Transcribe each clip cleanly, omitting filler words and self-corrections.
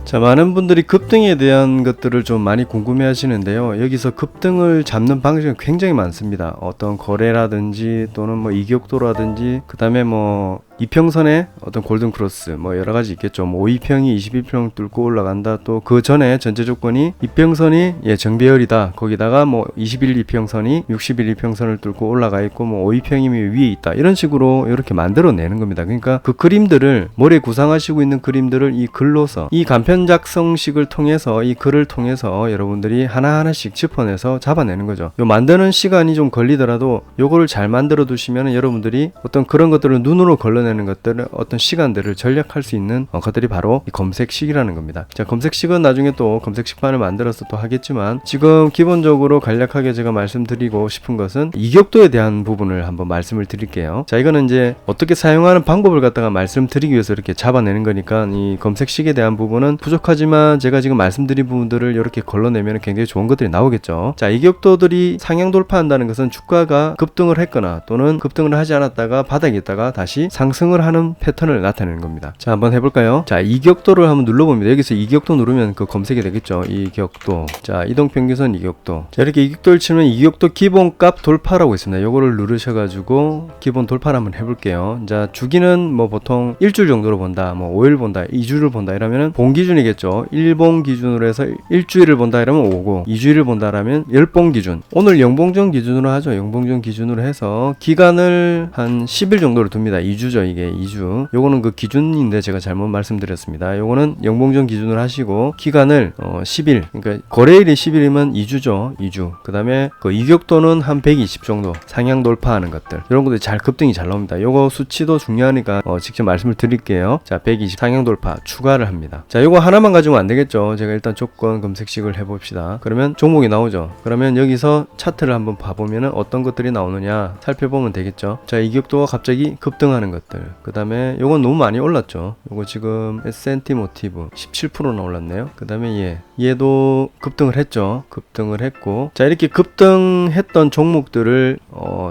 자, 많은 분들이 급등에 대한 것들을 좀 많이 궁금해 하시는데요. 여기서 급등을 잡는 방식은 굉장히 많습니다. 어떤 거래라든지 또는 뭐 이격도라든지 그 다음에 뭐 이평선의 어떤 골든 크로스 뭐 여러 가지 있겠죠. 뭐 5이평이 21평 뚫고 올라간다. 또 그 전에 전제 조건이 이평선이 정배열이다. 거기다가 뭐 21 이평선이 60일 이평선을 뚫고 올라가 있고 뭐 5이평이 위에 있다. 이런 식으로 이렇게 만들어내는 겁니다. 그러니까 그 그림들을 머리에 구상하시고 있는 그림들을 이 글로서 이 간편 작성식을 통해서 이 글을 통해서 여러분들이 하나하나씩 짚어내서 잡아내는 거죠. 요 만드는 시간이 좀 걸리더라도 요거를 잘 만들어 두시면 여러분들이 어떤 그런 것들을 눈으로 걸러내는 것들을 어떤 시간들을 절약할 수 있는 것들이 바로 이 검색식이라는 겁니다. 자, 검색식은 나중에 또 검색식판을 만들어서 또 하겠지만 지금 기본적으로 간략하게 제가 말씀드리고 싶은 것은 이격도에 대한 부분을 한번 말씀을 드릴게요. 자, 이거는 이제 어떻게 사용하는 방법을 갖다가 말씀드리기 위해서 이렇게 잡아내는 거니까 이 검색식에 대한 부분은 부족하지만 제가 지금 말씀드린 부분들을 이렇게 걸러내면 굉장히 좋은 것들이 나오겠죠. 자, 이격도들이 상향 돌파한다는 것은 주가가 급등을 했거나 또는 급등을 하지 않았다가 바닥에 있다가 다시 상승을 하는 패턴을 나타내는 겁니다. 자, 한번 해볼까요? 자, 이격도를 한번 눌러봅니다. 여기서 이격도 누르면 그 검색이 되겠죠. 이격도. 자, 이동평균선 이격도. 자, 이렇게 이격도를 치면 이격도 기본값 돌파라고 있습니다. 요거를 누르셔가지고 기본 돌파를 한번 해볼게요. 자, 주기는 뭐 보통 일주일 정도로 본다, 뭐 5일 본다, 2주를 본다 이러면은 본 기준이겠죠. 일본 기준으로 해서 일주일을 본다 이러면 5고 2주일을 본다라면 열본 기준. 오늘 영봉전 기준으로 하죠. 영봉전 기준으로 해서 기간을 한 10일 정도로 둡니다. 2주죠. 이게 2주. 요거는 그 기준인데 제가 잘못 말씀드렸습니다. 요거는 영봉전 기준으로 하시고 기간을 10일. 그러니까 거래일이 10일이면 2주죠. 2주. 그 다음에 그 이격도는 한 120 정도 상향 돌파하는 것들. 이런 것들이 잘 급등이 잘 나옵니다. 요거 수치도 중요하니까 직접 말씀을 드릴게요. 자, 120 상향 돌파 추가를 합니다. 자, 요거 하나만 가지고 안 되겠죠. 제가 일단 조건 검색식을 해봅시다. 그러면 종목이 나오죠. 그러면 여기서 차트를 한번 봐보면은 어떤 것들이 나오느냐 살펴보면 되겠죠. 자, 이격도가 갑자기 급등하는 것들. 그 다음에 요건 너무 많이 올랐죠. 요거 지금 S&T 모티브 17%나 올랐네요. 그 다음에 얘도 급등을 했죠. 급등을 했고, 자, 이렇게 급등했던 종목들을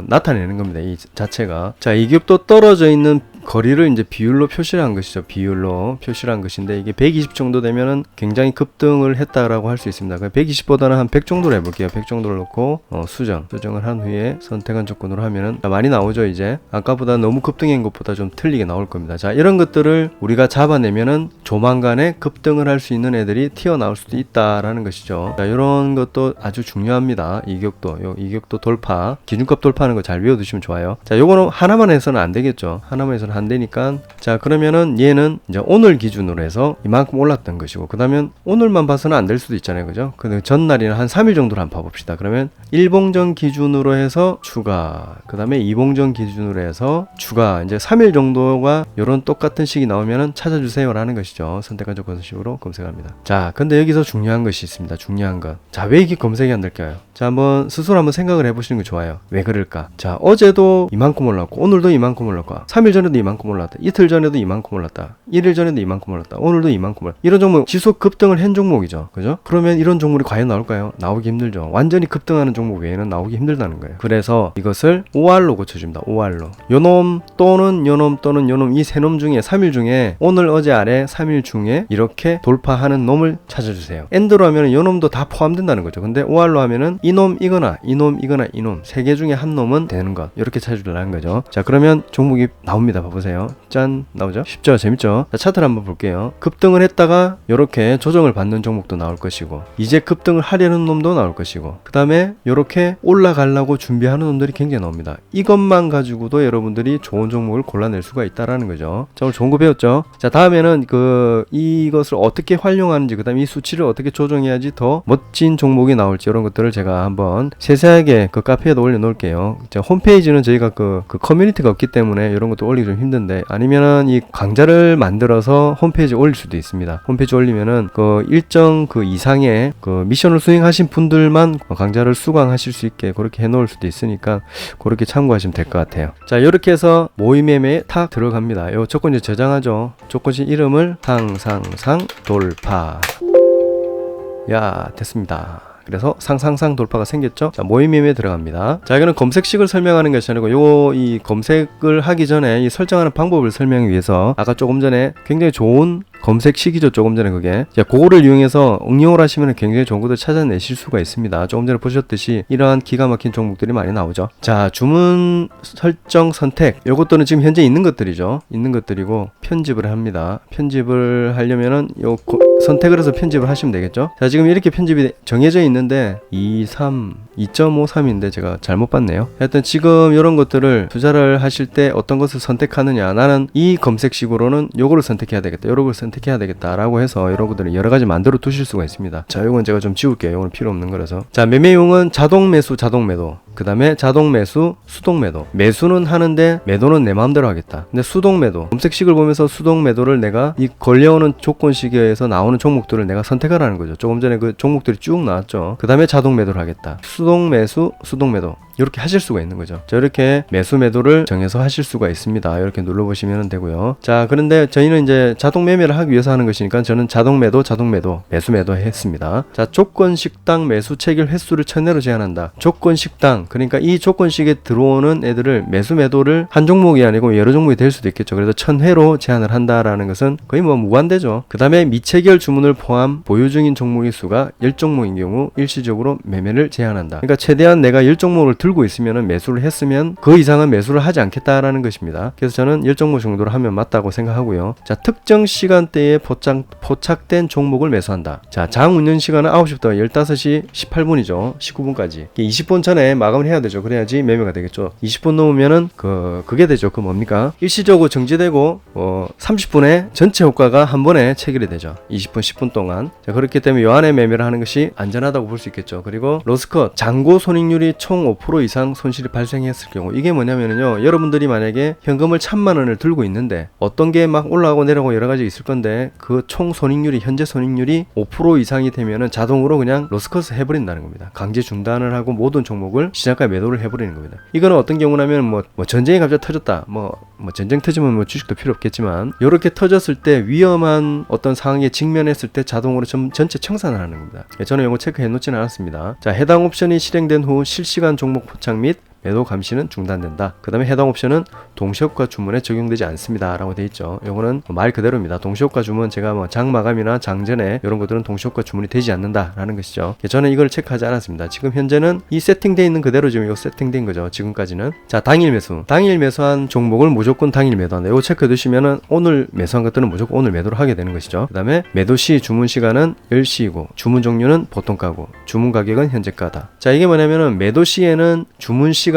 나타내는 겁니다. 이 자체가. 자, 이격도 떨어져 있는 거리를 이제 비율로 표시를 한 것이죠. 비율로 표시를 한 것인데 이게 120 정도 되면은 굉장히 급등을 했다라고 할 수 있습니다. 120보다는 한 100 정도로 해볼게요. 100 정도를 놓고 수정을 한 후에 선택한 조건으로 하면은 많이 나오죠. 이제 아까보다 너무 급등한 것보다 좀 틀리게 나올 겁니다. 자, 이런 것들을 우리가 잡아내면은 조만간에 급등을 할 수 있는 애들이 튀어나올 수도 있다라는 것이죠. 자, 이런 것도 아주 중요합니다. 이격도 돌파, 기준값 돌파하는 거 잘 외워두시면 좋아요. 자, 요거는 하나만 해서는 안 되겠죠. 하나만 해서는 안 되니까, 자, 그러면은 얘는 이제 오늘 기준으로 해서 이만큼 올랐던 것이고, 그 다음에 오늘만 봐서는 안 될 수도 있잖아요. 그죠? 근데 전날이나 한 3일 정도로 한번 봐봅시다. 그러면 일봉전 기준으로 해서 추가, 그 다음에 이봉전 기준으로 해서 추가, 이제 3일 정도가 요런 똑같은 식이 나오면은 찾아주세요 라는 것이죠. 선택한 조건식으로 검색합니다. 자, 근데 여기서 중요한 것이 있습니다. 중요한 것. 자, 왜 이게 검색이 안 될까요? 자, 한번 스스로 한번 생각을 해보시는 게 좋아요. 왜 그럴까? 자, 어제도 이만큼 올랐고, 오늘도 이만큼 올랐고, 3일 전에도 이만큼 올랐다, 이틀 전에도 이만큼 올랐다, 1일 전에도 이만큼 올랐다, 오늘도 이만큼 올랐다. 이런 종목 지속 급등을 한 종목이죠. 그죠? 그러면 이런 종목이 과연 나올까요? 나오기 힘들죠. 완전히 급등하는 종목 외에는 나오기 힘들다는 거예요. 그래서 이것을 OR로 고쳐줍니다. OR로. 요놈 또는 요놈 또는 요놈, 이 세 놈 중에 3일 중에 오늘 어제 아래 3일 중에 이렇게 돌파하는 놈을 찾아주세요. 엔드로 하면 요놈도 다 포함된다는 거죠. 근데 OR로 하면은 이놈 이거나 이놈 이거나 이놈 세 개 중에 한 놈은 되는 것, 이렇게 찾아주려는 거죠. 자, 그러면 종목이 나옵니다. 봐보세요. 짠, 나오죠? 쉽죠? 재밌죠? 자, 차트를 한번 볼게요. 급등을 했다가 이렇게 조정을 받는 종목도 나올 것이고, 이제 급등을 하려는 놈도 나올 것이고, 그 다음에 이렇게 올라가려고 준비하는 놈들이 굉장히 나옵니다. 이것만 가지고도 여러분들이 좋은 종목을 골라낼 수가 있다라는 거죠. 자, 오늘 좋은 거 배웠죠? 자, 다음에는 이것을 어떻게 활용하는지, 그 다음에 이 수치를 어떻게 조정해야지 더 멋진 종목이 나올지, 이런 것들을 제가 한번 세세하게 그 카페에도 올려놓을게요. 자, 홈페이지는 저희가 그 커뮤니티가 없기 때문에 이런 것도 올리기 좀 힘든데, 아니면은 이 강좌를 만들어서 홈페이지에 올릴 수도 있습니다. 홈페이지 올리면은 그 일정 그 이상의 그 미션을 수행하신 분들만 강좌를 수강하실 수 있게 그렇게 해놓을 수도 있으니까 그렇게 참고하시면 될 것 같아요. 자, 이렇게 해서 모의매매에 탁 들어갑니다. 요 조건 이제 저장하죠. 조건식 이름을 상상상 돌파. 야, 됐습니다. 그래서 상상상 돌파가 생겼죠. 자, 모의매매에 들어갑니다. 자, 이거는 검색식을 설명하는 것이 아니고 이 검색을 하기 전에 이 설정하는 방법을 설명하기 위해서 아까 조금 전에 굉장히 좋은 검색식이죠. 조금 전에 그게. 자, 그거를 이용해서 응용을 하시면 굉장히 좋은 것들 찾아내실 수가 있습니다. 조금 전에 보셨듯이 이러한 기가 막힌 종목들이 많이 나오죠. 자, 주문 설정 선택. 요것들은 지금 현재 있는 것들이죠. 있는 것들이고 편집을 합니다. 편집을 하려면은 선택을 해서 편집을 하시면 되겠죠. 자, 지금 이렇게 편집이 정해져 있는데 2.53인데 제가 잘못 봤네요. 하여튼 지금 이런 것들을 투자를 하실 때 어떤 것을 선택하느냐, 나는 이 검색식으로는 요거를 선택해야 되겠다, 요거를 선택해야 되겠다 라고 해서 이런 것들을 여러 가지 만들어 두실 수가 있습니다. 자, 요건 제가 좀 지울게요. 요건 필요 없는 거라서. 자, 매매용은 자동 매수, 자동 매도, 그 다음에 자동 매수, 수동 매도. 매수는 하는데 매도는 내 마음대로 하겠다. 근데 수동 매도, 검색식을 보면서 수동 매도를 내가 이 걸려오는 조건식에서 나오는 종목들을 내가 선택하라는 거죠. 조금 전에 그 종목들이 쭉 나왔죠. 그 다음에 자동 매도를 하겠다. 수동 매수, 수동 매도. 이렇게 하실 수가 있는 거죠. 자, 이렇게 매수 매도를 정해서 하실 수가 있습니다. 이렇게 눌러보시면 되고요. 자, 그런데 저희는 이제 자동 매매를 하기 위해서 하는 것이니까 저는 자동 매도, 자동 매도, 매수 매도 했습니다. 자, 조건 식당 매수 체결 횟수를 1000회로 제한한다. 조건 식당, 그러니까 이 조건식에 들어오는 애들을 매수 매도를 한 종목이 아니고 여러 종목이 될 수도 있겠죠. 그래서 1000회로 제한을 한다라는 것은 거의 뭐 무한대죠. 그 다음에 미체결 주문을 포함 보유 중인 종목의 수가 10종목인 경우 일시적으로 매매를 제한한다. 그러니까 최대한 내가 10종목을 들고 있으면 매수를 했으면 그 이상은 매수를 하지 않겠다라는 것입니다. 그래서 저는 10종목 정도로 하면 맞다고 생각하고요. 자, 특정 시간대에 포착된 종목을 매수한다. 자, 장 운영 시간은 9시부터 15시 18분이죠. 19분까지. 20분 전에 마감을 해야 되죠. 그래야지 매매가 되겠죠. 20분 넘으면은 그게 되죠. 그 뭡니까? 일시적으로 정지되고 30분에 전체 효과가 한 번에 체결이 되죠. 20분, 10분 동안. 자, 그렇기 때문에 요 안에 매매를 하는 것이 안전하다고 볼 수 있겠죠. 그리고 로스컷, 잔고 손익률이 총 5% 이상 손실이 발생했을 경우, 이게 뭐냐면요, 여러분들이 만약에 현금을 1000만 원을 들고 있는데 어떤 게 막 올라가고 내려가고 여러 가지 있을 건데 그 총 손익률이, 현재 손익률이 5% 이상이 되면은 자동으로 그냥 로스컷을 해버린다는 겁니다. 강제 중단을 하고 모든 종목을 시장가에 매도를 해버리는 겁니다. 이거는 어떤 경우냐면 뭐 전쟁이 갑자기 터졌다, 뭐 전쟁 터지면 뭐 주식도 필요 없겠지만, 이렇게 터졌을 때 위험한 어떤 상황에 직면했을 때 자동으로 전체 청산을 하는 겁니다. 저는 이거 체크해 놓지는 않았습니다. 자, 해당 옵션이 실행된 후 실시간 종목 포착 및 매도 감시는 중단된다. 그 다음에 해당 옵션은 동시효과 주문에 적용되지 않습니다 라고 되어 있죠. 요거는 말 그대로입니다. 동시효과 주문, 제가 뭐 장 마감이나 장 전에 이런 것들은 동시효과 주문이 되지 않는다 라는 것이죠. 저는 이걸 체크하지 않았습니다. 지금 현재는 이 세팅되어 있는 그대로 지금 이거 세팅된 거죠. 지금까지는. 자, 당일 매수, 당일 매수한 종목을 무조건 당일 매도한다. 이거 체크해 두시면은 오늘 매수한 것들은 무조건 오늘 매도를 하게 되는 것이죠. 그 다음에 매도 시 주문 시간은 10시이고 주문 종류는 보통가고 주문 가격은 현재가다. 자, 이게 뭐냐면은 매도 시에는 주문 시간은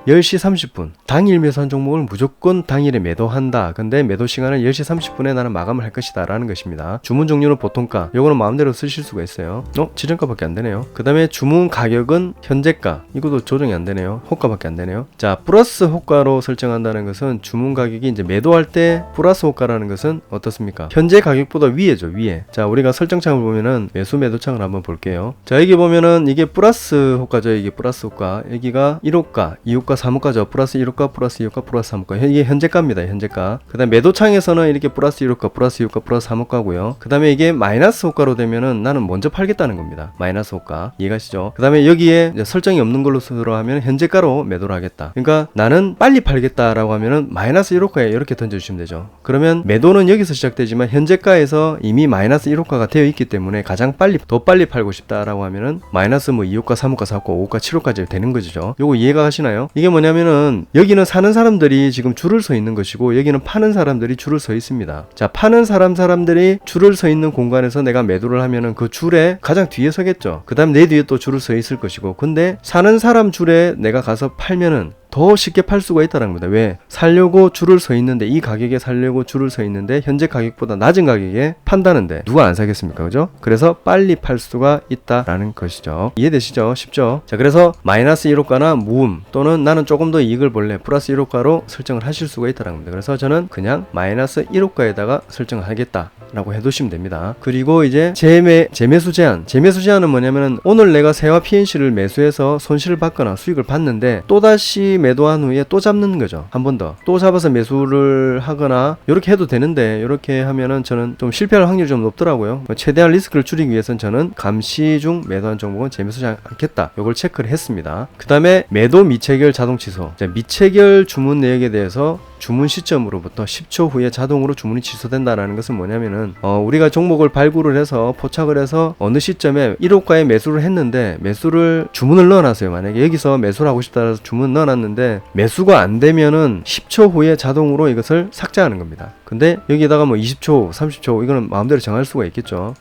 10시 30분. 당일 매수한 종목을 무조건 당일에 매도한다. 근데 매도 시간은 10시 30분에 나는 마감을 할 것이다 라는 것입니다. 주문 종류는 보통가. 요거는 마음대로 쓰실 수가 있어요. 지정가밖에 안 되네요. 그 다음에 주문 가격은 현재가. 이것도 조정이 안 되네요. 호가밖에 안 되네요. 자, 플러스 호가로 설정한다는 것은 주문 가격이 이제 매도할 때 플러스 호가라는 것은 어떻습니까? 현재 가격보다 위에죠, 위에. 자, 우리가 설정창을 보면은 매수 매도창을 한번 볼게요. 자, 여기 보면은 이게 플러스 호가죠. 이게 플러스 호가. 여기가 1호가, 2호가, 3호가죠. 플러스 1호가, 플러스 2호가, 플러스 3호가. 이게 현재가입니다. 현재가. 그 다음에 매도창에서는 이렇게 플러스 1호가, 플러스 2호가, 플러스 3호가고요. 그 다음에 이게 마이너스 호가로 되면은 나는 먼저 팔겠다는 겁니다. 마이너스 호가. 이해가시죠? 그 다음에 여기에 이제 설정이 없는 걸로 들어가면 현재가로 매도를 하겠다. 그러니까 나는 빨리 팔겠다라고 하면은 마이너스 1호가에 이렇게 던져주시면 되죠. 그러면 매도는 여기서 시작되지만 현재가에서 이미 마이너스 1호가가 되어 있기 때문에 가장 빨리, 더 빨리 팔고 싶다라고 하면은 마이너스 뭐 2호가, 3호가, 4호가, 5호가, 7호까지 되는 거죠. 요거 이해가 하시나요? 이게 뭐냐면은 여기는 사는 사람들이 지금 줄을 서 있는 것이고 여기는 파는 사람들이 줄을 서 있습니다. 자, 파는 사람들이 줄을 서 있는 공간에서 내가 매도를 하면은 그 줄에 가장 뒤에 서겠죠. 그 다음 내 뒤에 또 줄을 서 있을 것이고, 근데 사는 사람 줄에 내가 가서 팔면은 더 쉽게 팔 수가 있다는 겁니다. 왜? 살려고 줄을 서 있는데, 이 가격에 살려고 줄을 서 있는데 현재 가격보다 낮은 가격에 판다는데 누가 안 사겠습니까? 그죠? 그래서 빨리 팔 수가 있다라는 것이죠. 이해되시죠? 쉽죠? 자, 그래서 마이너스 1호가나 무음 또는 나는 조금 더 이익을 볼래, 플러스 1호가로 설정을 하실 수가 있다는 겁니다. 그래서 저는 그냥 마이너스 1호가에다가 설정을 하겠다 라고 해두시면 됩니다. 그리고 이제 재매수 제한. 재매수 제한은 뭐냐면은 오늘 내가 세와 PNC를 매수해서 손실을 받거나 수익을 받는데 또다시 매도한 후에 또 잡는 거죠. 한 번 더 또 잡아서 매수를 하거나 이렇게 해도 되는데, 이렇게 하면은 저는 좀 실패할 확률이 좀 높더라고요. 최대한 리스크를 줄이기 위해서는 저는 감시 중 매도한 종목은 재매수하지 않겠다, 요걸 체크를 했습니다. 그 다음에 매도 미체결 자동 취소. 미체결 주문 내역에 대해서 주문 시점으로부터 10초 후에 자동으로 주문이 취소된다라는 것은 뭐냐면은 우리가 종목을 발굴을 해서 포착을 해서 어느 시점에 1호가에 매수를 했는데, 매수를 주문을 넣어놨어요. 만약에 여기서 매수를 하고 싶다 해서 주문 넣어놨는데 매수가 안 되면은 10초 후에 자동으로 이것을 삭제하는 겁니다. 근데 여기다가 뭐 20초, 30초 이거는 마음대로 정할 수가 있겠죠.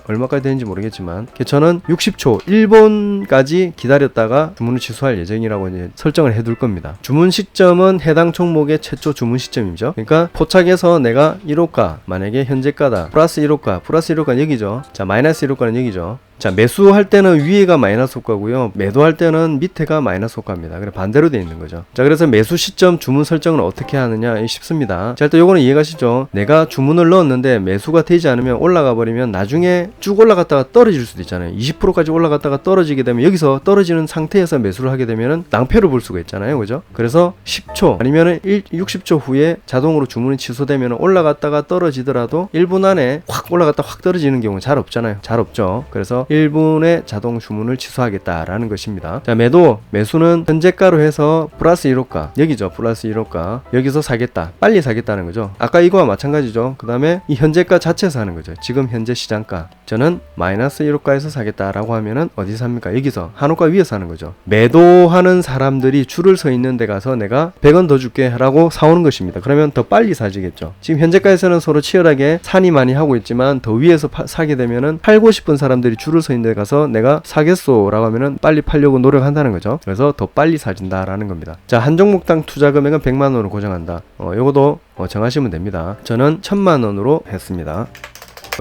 얼마까지 되는지 모르겠지만 저는 60초, 1분까지 기다렸다가 주문을 취소할 예정이라고 이제 설정을 해둘 겁니다. 주문 시점은 해당 종목의 최초 주문 시점이죠. 그러니까 포착해서 내가 1호가, 만약에 현재가다, 플러스 1호가 여기죠. 자, 마이너스 1호가는 여기죠. 자, 매수할 때는 위에가 마이너스 호가고요, 매도할 때는 밑에가 마이너스 호가입니다. 그래 반대로 되어 있는 거죠. 자, 그래서 매수 시점 주문 설정을 어떻게 하느냐 쉽습니다. 자, 일단 요거는 이해가시죠? 내가 주문을 넣었는데 매수가 되지 않으면 올라가 버리면 나중에 쭉 올라갔다가 떨어질 수도 있잖아요. 20%까지 올라갔다가 떨어지게 되면, 여기서 떨어지는 상태에서 매수를 하게 되면은 낭패를 볼 수가 있잖아요. 그죠? 그래서 10초 아니면은 60초 후에 자동으로 주문이 취소되면 올라갔다가 떨어지더라도 1분 안에 확 올라갔다 확 떨어지는 경우는 잘 없잖아요. 잘 없죠. 그래서 1분에 자동 주문을 취소하겠다라는 것입니다. 자, 매수는 현재가로 해서 플러스 1호가, 여기죠. 플러스 1호가, 여기서 사겠다, 빨리 사겠다는 거죠. 아까 이거와 마찬가지죠. 그 다음에 이 현재가 자체에서 하는 거죠. 지금 현재 시장가, 저는 마이너스 1호가에서 사겠다라고 하면은 어디서 삽니까? 여기서 한호가 위에서 하는 거죠. 매도하는 사람들이 줄을 서 있는 데 가서 내가 100원 더 줄게 라고 사오는 것입니다. 그러면 더 빨리 사지겠죠. 지금 현재가에서는 서로 치열하게 산이 많이 하고 있지만, 더 위에서 사게 되면은 팔고 싶은 사람들이 줄을 서 있는 데 가서 내가 사겠소 라고 하면은 빨리 팔려고 노력한다는 거죠. 그래서 더 빨리 사진다라는 겁니다. 자, 한 종목당 투자 금액은 100만 원으로 고정한다. 요것도 정하시면 됩니다. 저는 1000만 원으로 했습니다.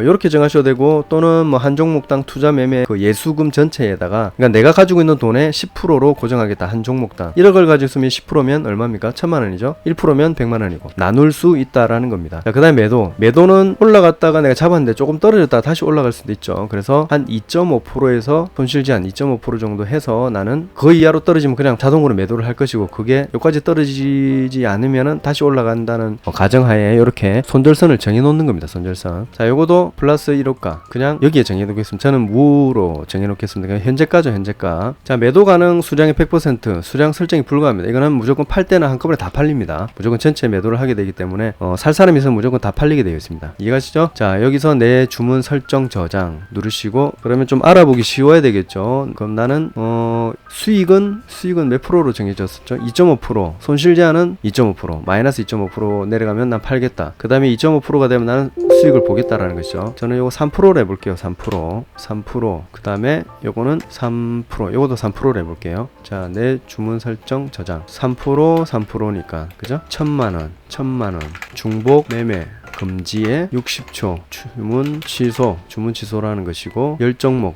이렇게 정하셔도 되고, 또는 뭐 한 종목당 투자 매매 그 예수금 전체에다가, 그러니까 내가 가지고 있는 돈의 10%로 고정하겠다. 한 종목당 1억을 가지고 있으면 10%면 얼마입니까? 1000만 원이죠. 1%면 100만 원이고 나눌 수 있다라는 겁니다. 자, 그다음에 매도는 올라갔다가 내가 잡았는데 조금 떨어졌다가 다시 올라갈 수도 있죠. 그래서 한 2.5%에서 손실 제한 2.5% 정도 해서 나는 그 이하로 떨어지면 그냥 자동으로 매도를 할 것이고, 그게 여기까지 떨어지지 않으면은 다시 올라간다는 가정하에 이렇게 손절선을 정해 놓는 겁니다. 손절선. 자, 요거도 플러스 1호가 그냥 여기에 정해놓겠습니다. 저는 무로 정해놓겠습니다. 그냥 현재가죠. 현재가. 자, 매도 가능 수량의 100%, 수량 설정이 불가합니다. 이거는 무조건 팔 때는 한꺼번에 다 팔립니다. 무조건 전체 매도를 하게 되기 때문에 살 사람이 있으면 무조건 다 팔리게 되어 있습니다. 이해가시죠? 자, 여기서 내 주문 설정 저장 누르시고, 그러면 좀 알아보기 쉬워야 되겠죠. 그럼 나는 수익은 몇 프로로 정해졌었죠? 2.5%. 손실 제한은 2.5%. 마이너스 2.5% 내려가면 난 팔겠다. 그 다음에 2.5%가 되면 나는 수익을 보겠다라는 것이죠. 저는 요거 3%로 해볼게요. 3%. 그 다음에 요거는 3%. 요것도 3%로 해볼게요. 자, 내 주문 설정 저장. 3%니까. 그죠? 1000만원. 중복 매매. 금지에 60초 주문 취소라는 것이고, 10종목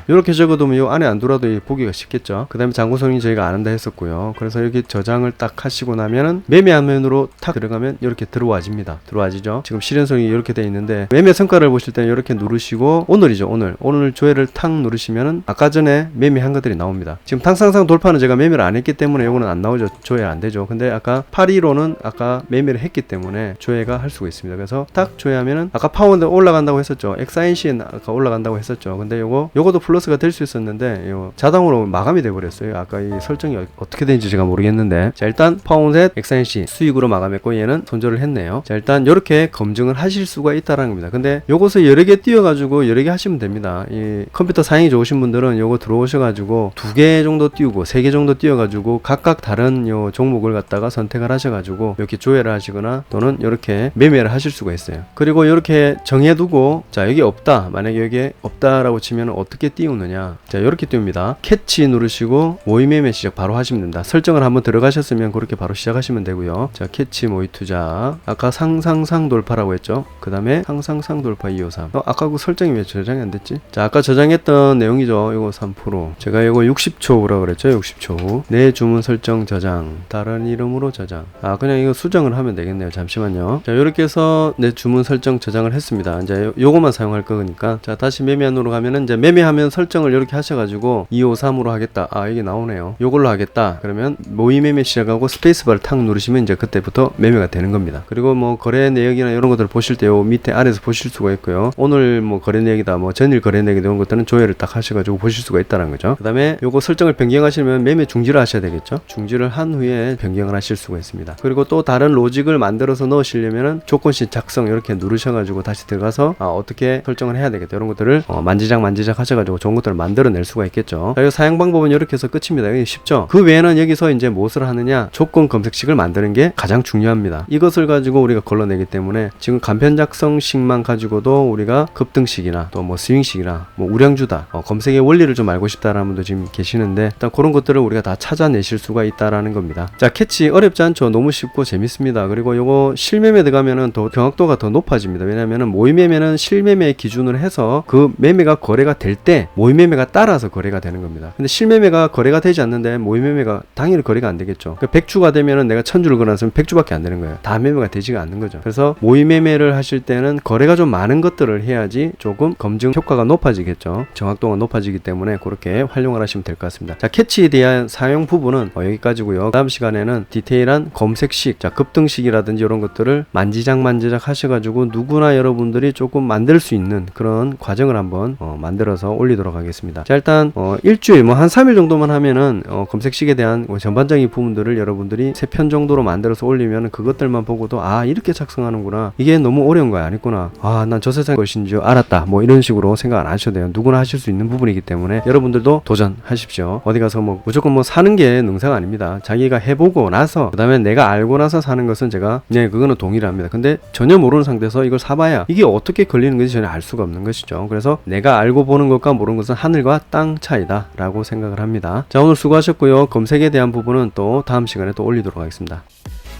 이렇게 적어두면 요 안에 안 들어도 보기가 쉽겠죠. 그 다음에 장구성이 저희가 안 한다 했었고요. 그래서 여기 저장을 딱 하시고 나면은 매매 화면으로 탁 들어가면 이렇게 들어와지죠. 지금 실현성이 이렇게 돼 있는데, 매매 성과를 보실 때는 이렇게 누르시고, 오늘이죠. 오늘 조회를 탁 누르시면은 아까 전에 매매한 것들이 나옵니다. 지금 탕상상 돌파는 제가 매매를 안 했기 때문에 요거는 안 나오죠. 조회 안 되죠. 근데 아까 815는 아까 매매를 했기 때문에 조회가 할 수가 있습니다. 그래서 딱 조회하면은 아까 파운드 올라간다고 했었죠. XINC는 아까 올라간다고 했었죠. 근데 요거도 플러스가 될 수 있었는데 자동으로 마감이 돼 버렸어요. 아까 이 설정이 어떻게 되는지 제가 모르겠는데, 자, 일단 파운드 XINC 수익으로 마감했고 얘는 손절을 했네요. 자, 일단 이렇게 검증을 하실 수가 있다라는 겁니다. 근데 요것을 여러 개 띄워가지고 여러 개 하시면 됩니다. 이 컴퓨터 사양이 좋으신 분들은 요거 들어오셔가지고 2개 정도 띄우고 3개 정도 띄워가지고 각각 다른 요 종목을 갖다가 선택을 하셔가지고 이렇게 조회를 하시거나 또는 이렇게 매매를 하실 수가 있어요. 그리고 이렇게 정해두고, 자, 여기 없다. 만약에 여기에 없다라고 치면 어떻게 띄우느냐. 자, 이렇게 띄웁니다. 캐치 누르시고 모의 매매 시작 바로 하시면 됩니다. 설정을 한번 들어가셨으면 그렇게 바로 시작하시면 되고요. 자, 캐치 모의 투자. 아까 상상상 돌파라고 했죠. 그 다음에 상상상 돌파 253. 아까 그 설정이 왜 저장이 안 됐지? 자, 아까 저장했던 내용이죠. 이거 3%. 제가 이거 60초 오라고 그랬죠. 60초. 내 주문 설정 저장. 다른 이름으로 저장. 그냥 이거 수정을 하면 되겠네요. 잠시만요. 자, 이렇게 이렇게 해서 내 주문 설정 저장을 했습니다. 이제 요거만 사용할 거니까. 자, 다시 매매안으로 가면은 이제 매매하면 설정을 이렇게 하셔가지고 253으로 하겠다. 아, 이게 나오네요. 요걸로 하겠다. 그러면 모의 매매 시작하고 스페이스바를 탁 누르시면 이제 그때부터 매매가 되는 겁니다. 그리고 뭐 거래 내역이나 이런 것들을 보실 때 요 밑에 아래에서 보실 수가 있고요. 오늘 뭐 거래 내역이다, 뭐 전일 거래 내역이다, 이런 것들은 조회를 딱 하셔가지고 보실 수가 있다는 거죠. 그 다음에 요거 설정을 변경하시면 매매 중지를 하셔야 되겠죠. 중지를 한 후에 변경을 하실 수가 있습니다. 그리고 또 다른 로직을 만들어서 넣으시려면은 조건식 작성 이렇게 누르셔가지고 다시 들어가서 어떻게 설정을 해야 되겠다, 이런 것들을 만지작 하셔가지고 좋은 것들을 만들어낼 수가 있겠죠. 자, 이 사용 방법은 이렇게 해서 끝입니다. 이게 쉽죠. 그 외에는 여기서 이제 무엇을 하느냐, 조건 검색식을 만드는 게 가장 중요합니다. 이것을 가지고 우리가 걸러내기 때문에 지금 간편 작성식만 가지고도 우리가 급등식이나 또 뭐 스윙식이나 뭐 우량주다, 검색의 원리를 좀 알고 싶다라는 분도 지금 계시는데, 일단 그런 것들을 우리가 다 찾아내실 수가 있다라는 겁니다. 자, 캐치 어렵지 않죠. 너무 쉽고 재밌습니다. 그리고 요거 실매매 들어가면은 더 정확도가 더 높아집니다. 왜냐면은 모의매매는 실매매 기준으로 해서 그 매매가 거래가 될 때 모의매매가 따라서 거래가 되는 겁니다. 근데 실매매가 거래가 되지 않는데 모의매매가 당연히 거래가 안 되겠죠. 그 100주가 되면은 내가 1000주를 걸어놨으면 100주밖에 안 되는 거예요. 다 매매가 되지가 않는 거죠. 그래서 모의매매를 하실 때는 거래가 좀 많은 것들을 해야지 조금 검증 효과가 높아지겠죠. 정확도가 높아지기 때문에 그렇게 활용을 하시면 될 것 같습니다. 자, 캐치에 대한 사용 부분은 여기까지고요. 다음 시간에는 디테일한 검색식, 자, 급등식이라든지 이런 것들을 만지작 하셔가지고 누구나 여러분들이 조금 만들 수 있는 그런 과정을 한번 만들어서 올리도록 하겠습니다. 자, 일단 일주일 뭐 한 3일 정도만 하면은 검색식에 대한 전반적인 부분들을 여러분들이 3편 정도로 만들어서 올리면 그것들만 보고도 아, 이렇게 작성하는구나, 이게 너무 어려운 거야 아니구나, 아, 난 저 세상 것인 줄 알았다, 뭐 이런 식으로 생각 안 하셔도 돼요. 누구나 하실 수 있는 부분이기 때문에 여러분들도 도전하십시오. 어디 가서 뭐 무조건 뭐 사는 게 능사가 아닙니다. 자기가 해보고 나서, 그 다음에 내가 알고 나서 사는 것은 제가 그거는 동의를 합니다. 근데 전혀 모르는 상태에서 이걸 사봐야 이게 어떻게 걸리는 건지 전혀 알 수가 없는 것이죠. 그래서 내가 알고 보는 것과 모르는 것은 하늘과 땅 차이다 라고 생각을 합니다. 자, 오늘 수고하셨고요. 검색에 대한 부분은 또 다음 시간에 또 올리도록 하겠습니다.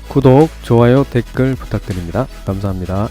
구독, 좋아요, 댓글 부탁드립니다. 감사합니다.